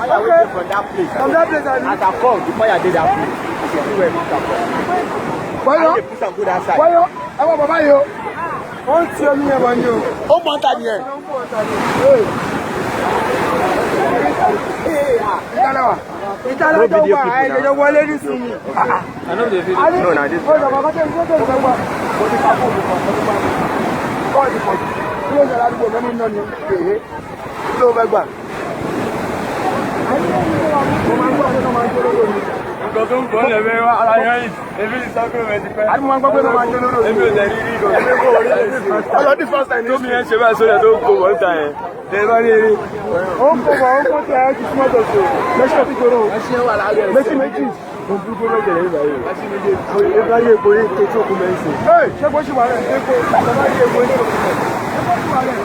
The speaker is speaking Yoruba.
I waited from that place. From that place, I as I come, before I did that place, you see where we come from. Why not? Put some good outside. Why not? I want Baba yo. Wọ́n ti omi yẹn wọ́n ni o. Ó mọ̀ ọ́ta ni ẹ̀. Ìtàlá tó wà ẹ̀jẹ̀ wọlé ní sinmi. I know the video. No, na this. Ọ̀dọ̀ bàbá tẹ̀ ń gbé tẹ̀ ń gbà. Mo ti ká fóònù kan, mo ti máa ń gbà. Bọ́ọ̀dì kan, kí ló ń ṣe ládùúgbò mẹ́mí náà ni èyí ló fẹ́ gbà. Mo máa ń gbọ́ pé wọ́n máa ń jó lóró mi. Nǹkan tó ń gbọ́ lẹ̀ bẹ́ẹ̀ wá ara yẹn yìí. Èmi ní sọ́kùn rẹ̀ ti pẹ́. Àti mo máa ń gbọ́ pé wọ́n máa ń jó lóró mi. Èmi ò tẹ̀ rí rí gan. Èmi kò rí rí. Ọlọ́dún first time ní Tómi yẹn ṣe báyìí sórí ẹ̀ tó ń kó wọ́n ta yẹn. Ẹ bá ní eré. ó ń kó bọ̀ ó ń kó tí a ti súnmọ́ tó so. Méjì ọtí jòrò. Méjì méjì. Mo bú kó lọ́jọ́ lẹ́yìn báyìí. Ẹ bá yé epo yín tó kú mẹ́sìn. Ṣé bó ṣì wà rẹ̀? Epo bàbá yé epo yín tó kù mẹ́. Ṣé bó ṣì wà rẹ̀?